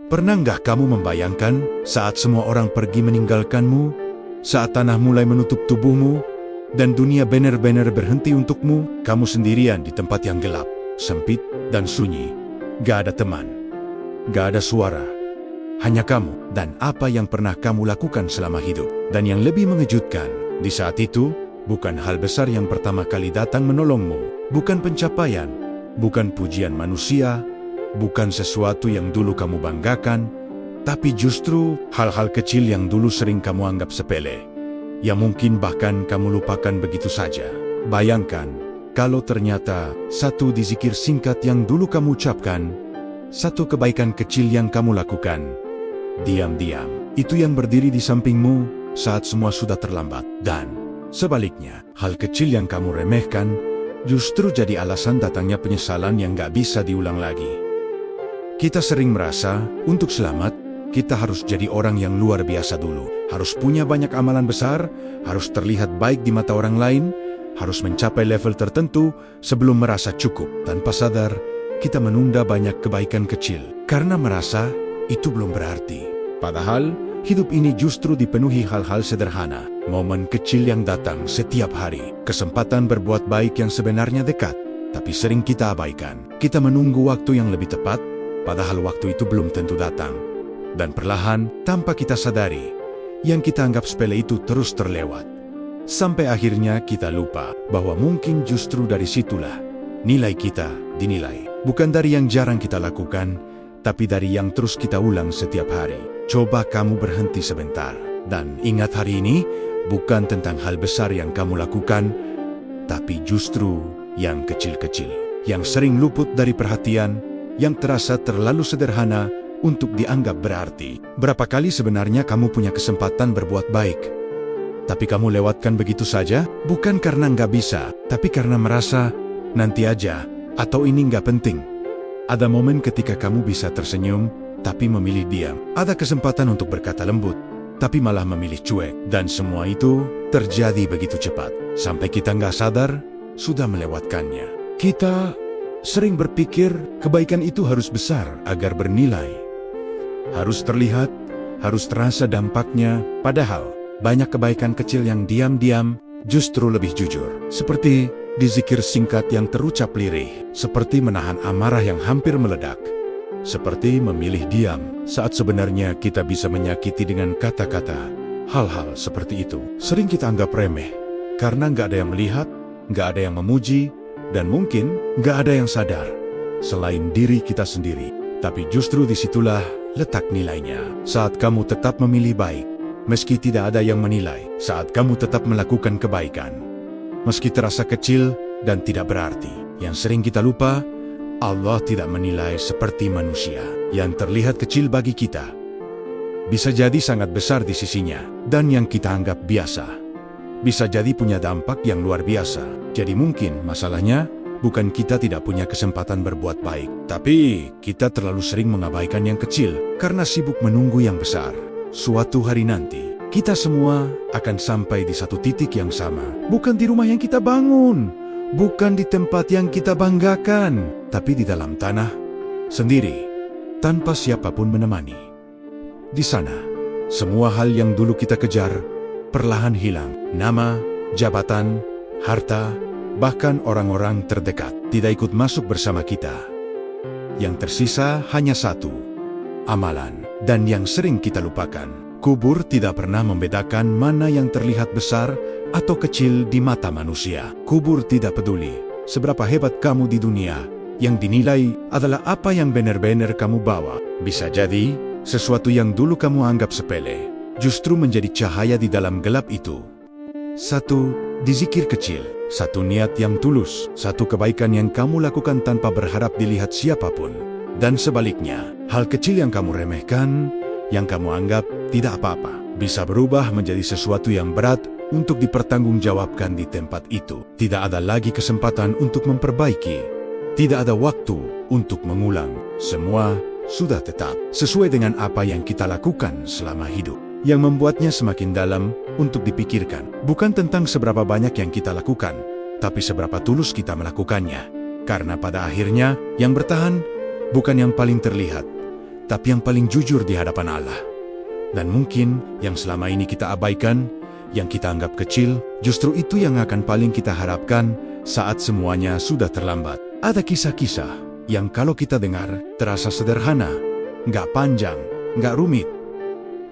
Pernah nggak kamu membayangkan saat semua orang pergi meninggalkanmu, saat tanah mulai menutup tubuhmu, dan dunia benar-benar berhenti untukmu, kamu sendirian di tempat yang gelap, sempit, dan sunyi. Gak ada teman, gak ada suara, hanya kamu dan apa yang pernah kamu lakukan selama hidup. Dan yang lebih mengejutkan, di saat itu, bukan hal besar yang pertama kali datang menolongmu, bukan pencapaian, bukan pujian manusia, bukan sesuatu yang dulu kamu banggakan, tapi justru hal-hal kecil yang dulu sering kamu anggap sepele, yang mungkin bahkan kamu lupakan begitu saja. Bayangkan, kalau ternyata satu zikir singkat yang dulu kamu ucapkan, satu kebaikan kecil yang kamu lakukan, diam-diam, itu yang berdiri di sampingmu saat semua sudah terlambat. Dan sebaliknya, hal kecil yang kamu remehkan, justru jadi alasan datangnya penyesalan yang gak bisa diulang lagi. Kita sering merasa, untuk selamat, kita harus jadi orang yang luar biasa dulu. Harus punya banyak amalan besar, harus terlihat baik di mata orang lain, harus mencapai level tertentu sebelum merasa cukup. Tanpa sadar, kita menunda banyak kebaikan kecil karena merasa itu belum berarti. Padahal, hidup ini justru dipenuhi hal-hal sederhana, momen kecil yang datang setiap hari, kesempatan berbuat baik yang sebenarnya dekat, tapi sering kita abaikan. Kita menunggu waktu yang lebih tepat, padahal waktu itu belum tentu datang. Dan perlahan, tanpa kita sadari, yang kita anggap sepele itu terus terlewat. Sampai akhirnya kita lupa bahwa mungkin justru dari situlah nilai kita dinilai. Bukan dari yang jarang kita lakukan, tapi dari yang terus kita ulang setiap hari. Coba kamu berhenti sebentar. Dan ingat, hari ini bukan tentang hal besar yang kamu lakukan, tapi justru yang kecil-kecil, yang sering luput dari perhatian, yang terasa terlalu sederhana untuk dianggap berarti. Berapa kali sebenarnya kamu punya kesempatan berbuat baik, tapi kamu lewatkan begitu saja, bukan karena nggak bisa, tapi karena merasa, nanti aja, atau ini nggak penting. Ada momen ketika kamu bisa tersenyum, tapi memilih diam. Ada kesempatan untuk berkata lembut, tapi malah memilih cuek. Dan semua itu terjadi begitu cepat, sampai kita nggak sadar, sudah melewatkannya. Kita sering berpikir, kebaikan itu harus besar agar bernilai. Harus terlihat, harus terasa dampaknya, padahal banyak kebaikan kecil yang diam-diam justru lebih jujur. Seperti di zikir singkat yang terucap lirih, seperti menahan amarah yang hampir meledak, seperti memilih diam saat sebenarnya kita bisa menyakiti dengan kata-kata. Hal-hal seperti itu sering kita anggap remeh, karena nggak ada yang melihat, nggak ada yang memuji, dan mungkin nggak ada yang sadar selain diri kita sendiri. Tapi justru disitulah letak nilainya. Saat kamu tetap memilih baik, meski tidak ada yang menilai. Saat kamu tetap melakukan kebaikan, meski terasa kecil dan tidak berarti. Yang sering kita lupa, Allah tidak menilai seperti manusia. Yang terlihat kecil bagi kita, bisa jadi sangat besar di sisinya. Dan yang kita anggap biasa, bisa jadi punya dampak yang luar biasa. Jadi mungkin masalahnya bukan kita tidak punya kesempatan berbuat baik, tapi kita terlalu sering mengabaikan yang kecil karena sibuk menunggu yang besar. Suatu hari nanti, kita semua akan sampai di satu titik yang sama. Bukan di rumah yang kita bangun, bukan di tempat yang kita banggakan, tapi di dalam tanah sendiri, tanpa siapapun menemani. Di sana, semua hal yang dulu kita kejar perlahan hilang. Nama, jabatan, harta, bahkan orang-orang terdekat tidak ikut masuk bersama kita. Yang tersisa hanya satu, amalan. Dan yang sering kita lupakan, kubur tidak pernah membedakan mana yang terlihat besar atau kecil di mata manusia. Kubur tidak peduli seberapa hebat kamu di dunia, yang dinilai adalah apa yang benar-benar kamu bawa. Bisa jadi, sesuatu yang dulu kamu anggap sepele, justru menjadi cahaya di dalam gelap itu. Satu zikir kecil, satu niat yang tulus, satu kebaikan yang kamu lakukan tanpa berharap dilihat siapapun. Dan sebaliknya, hal kecil yang kamu remehkan, yang kamu anggap tidak apa-apa, bisa berubah menjadi sesuatu yang berat untuk dipertanggungjawabkan di tempat itu. Tidak ada lagi kesempatan untuk memperbaiki, tidak ada waktu untuk mengulang. Semua sudah tetap sesuai dengan apa yang kita lakukan selama hidup. Yang membuatnya semakin dalam untuk dipikirkan, bukan tentang seberapa banyak yang kita lakukan, tapi seberapa tulus kita melakukannya. Karena pada akhirnya, yang bertahan bukan yang paling terlihat, tapi yang paling jujur di hadapan Allah. Dan mungkin yang selama ini kita abaikan, yang kita anggap kecil, justru itu yang akan paling kita harapkan saat semuanya sudah terlambat. Ada kisah-kisah yang kalau kita dengar terasa sederhana, nggak panjang, nggak rumit.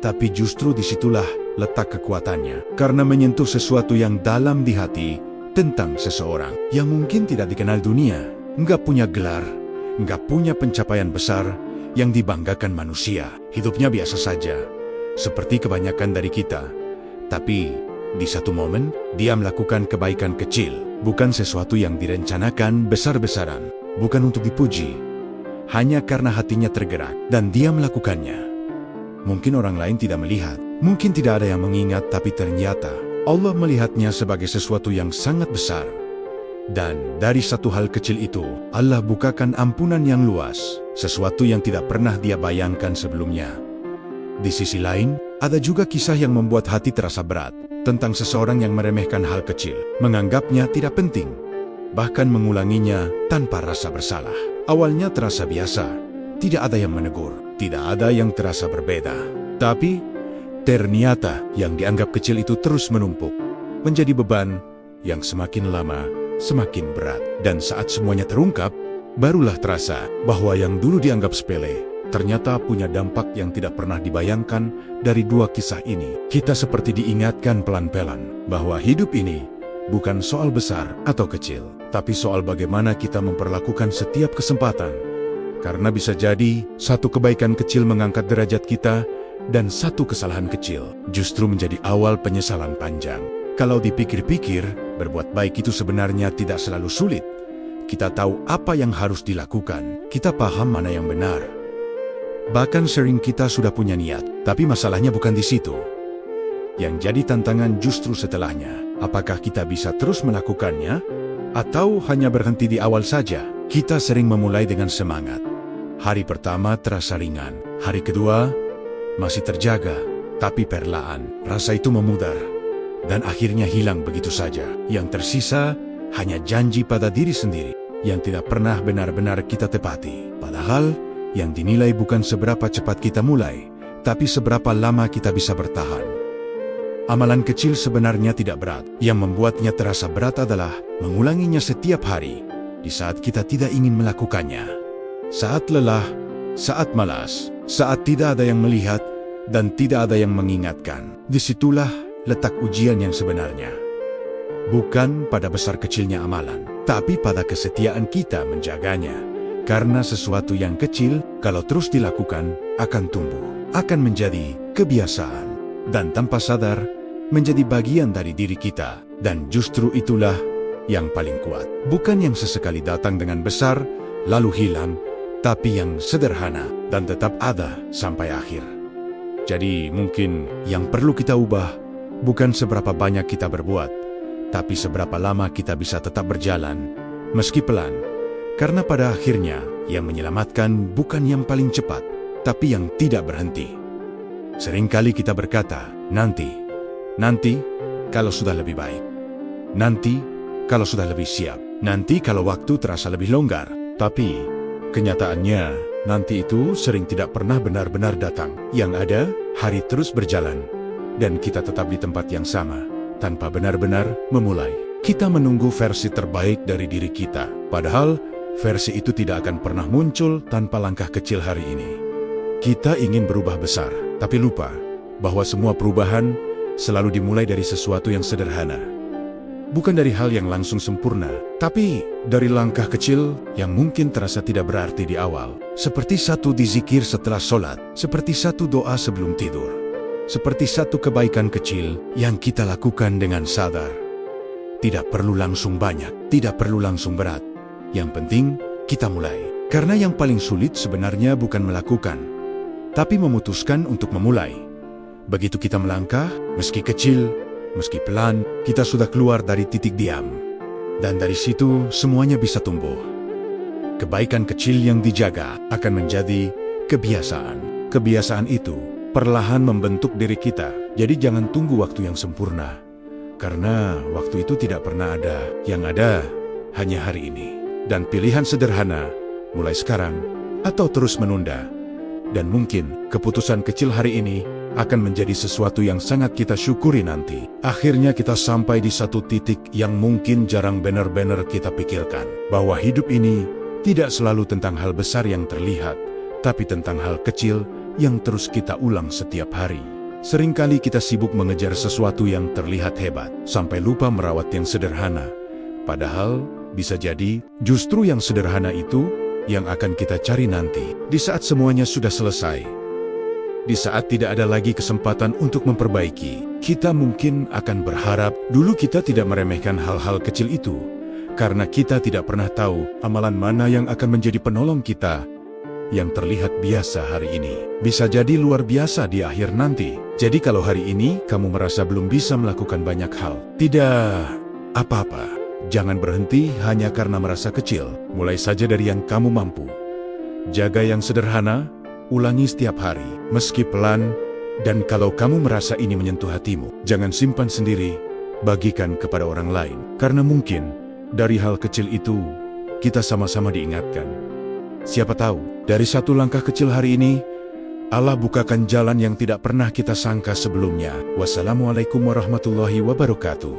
Tapi justru disitulah letak kekuatannya. Karena menyentuh sesuatu yang dalam di hati tentang seseorang yang mungkin tidak dikenal dunia, nggak punya gelar, nggak punya pencapaian besar yang dibanggakan manusia. Hidupnya biasa saja, seperti kebanyakan dari kita. Tapi di satu momen, dia melakukan kebaikan kecil. Bukan sesuatu yang direncanakan besar-besaran. Bukan untuk dipuji. Hanya karena hatinya tergerak dan dia melakukannya. Mungkin orang lain tidak melihat. Mungkin tidak ada yang mengingat, tapi ternyata Allah melihatnya sebagai sesuatu yang sangat besar. Dan dari satu hal kecil itu, Allah bukakan ampunan yang luas. Sesuatu yang tidak pernah dia bayangkan sebelumnya. Di sisi lain, ada juga kisah yang membuat hati terasa berat, tentang seseorang yang meremehkan hal kecil, menganggapnya tidak penting, bahkan mengulanginya tanpa rasa bersalah. Awalnya terasa biasa, tidak ada yang menegur, tidak ada yang terasa berbeda. Tapi, ternyata yang dianggap kecil itu terus menumpuk, menjadi beban yang semakin lama, semakin berat. Dan saat semuanya terungkap, barulah terasa bahwa yang dulu dianggap sepele, ternyata punya dampak yang tidak pernah dibayangkan. Dari dua kisah ini, kita seperti diingatkan pelan-pelan bahwa hidup ini bukan soal besar atau kecil, tapi soal bagaimana kita memperlakukan setiap kesempatan. Karena bisa jadi, satu kebaikan kecil mengangkat derajat kita, dan satu kesalahan kecil justru menjadi awal penyesalan panjang. Kalau dipikir-pikir, berbuat baik itu sebenarnya tidak selalu sulit. Kita tahu apa yang harus dilakukan, kita paham mana yang benar. Bahkan sering kita sudah punya niat, tapi masalahnya bukan di situ. Yang jadi tantangan justru setelahnya. Apakah kita bisa terus melakukannya? Atau hanya berhenti di awal saja? Kita sering memulai dengan semangat. Hari pertama terasa ringan. Hari kedua masih terjaga. Tapi perlahan, rasa itu memudar. Dan akhirnya hilang begitu saja. Yang tersisa hanya janji pada diri sendiri yang tidak pernah benar-benar kita tepati. Padahal, yang dinilai bukan seberapa cepat kita mulai, tapi seberapa lama kita bisa bertahan. Amalan kecil sebenarnya tidak berat. Yang membuatnya terasa berat adalah mengulanginya setiap hari, di saat kita tidak ingin melakukannya. Saat lelah, saat malas, saat tidak ada yang melihat, dan tidak ada yang mengingatkan. Disitulah letak ujian yang sebenarnya. Bukan pada besar kecilnya amalan, tapi pada kesetiaan kita menjaganya. Karena sesuatu yang kecil, kalau terus dilakukan, akan tumbuh, akan menjadi kebiasaan, dan tanpa sadar, menjadi bagian dari diri kita. Dan justru itulah yang paling kuat. Bukan yang sesekali datang dengan besar, lalu hilang, tapi yang sederhana, dan tetap ada sampai akhir. Jadi mungkin yang perlu kita ubah, bukan seberapa banyak kita berbuat, tapi seberapa lama kita bisa tetap berjalan, meski pelan. Karena pada akhirnya, yang menyelamatkan bukan yang paling cepat, tapi yang tidak berhenti. Seringkali kita berkata, nanti kalau sudah lebih baik. Nanti kalau sudah lebih siap. Nanti kalau waktu terasa lebih longgar. Tapi, kenyataannya, nanti itu sering tidak pernah benar-benar datang. Yang ada, hari terus berjalan. Dan kita tetap di tempat yang sama, tanpa benar-benar memulai. Kita menunggu versi terbaik dari diri kita. Padahal, versi itu tidak akan pernah muncul tanpa langkah kecil hari ini. Kita ingin berubah besar, tapi lupa bahwa semua perubahan selalu dimulai dari sesuatu yang sederhana. Bukan dari hal yang langsung sempurna, tapi dari langkah kecil yang mungkin terasa tidak berarti di awal. Seperti satu zikir setelah sholat, seperti satu doa sebelum tidur, seperti satu kebaikan kecil yang kita lakukan dengan sadar. Tidak perlu langsung banyak, tidak perlu langsung berat. Yang penting, kita mulai. Karena yang paling sulit sebenarnya bukan melakukan, tapi memutuskan untuk memulai. Begitu kita melangkah, meski kecil, meski pelan, kita sudah keluar dari titik diam. Dan dari situ, semuanya bisa tumbuh. Kebaikan kecil yang dijaga akan menjadi kebiasaan. Kebiasaan itu perlahan membentuk diri kita. Jadi jangan tunggu waktu yang sempurna. Karena waktu itu tidak pernah ada. Yang ada, hanya hari ini. Dan pilihan sederhana, mulai sekarang, atau terus menunda, Dan mungkin keputusan kecil hari ini akan menjadi sesuatu yang sangat kita syukuri nanti. Akhirnya kita sampai di satu titik yang mungkin jarang benar-benar kita pikirkan. Bahwa hidup ini tidak selalu tentang hal besar yang terlihat, tapi tentang hal kecil yang terus kita ulang setiap hari. Seringkali kita sibuk mengejar sesuatu yang terlihat hebat, sampai lupa merawat yang sederhana. Padahal, bisa jadi justru yang sederhana itu yang akan kita cari nanti. Di saat semuanya sudah selesai, di saat tidak ada lagi kesempatan untuk memperbaiki, kita mungkin akan berharap dulu kita tidak meremehkan hal-hal kecil itu, karena kita tidak pernah tahu amalan mana yang akan menjadi penolong kita. Yang terlihat biasa hari ini bisa jadi luar biasa di akhir nanti. Jadi kalau hari ini kamu merasa belum bisa melakukan banyak hal, tidak apa-apa. Jangan berhenti hanya karena merasa kecil. Mulai saja dari yang kamu mampu. Jaga yang sederhana, ulangi setiap hari, meski pelan, dan kalau kamu merasa ini menyentuh hatimu, jangan simpan sendiri, bagikan kepada orang lain. Karena mungkin, dari hal kecil itu, kita sama-sama diingatkan. Siapa tahu, dari satu langkah kecil hari ini, Allah bukakan jalan yang tidak pernah kita sangka sebelumnya. Wassalamualaikum warahmatullahi wabarakatuh.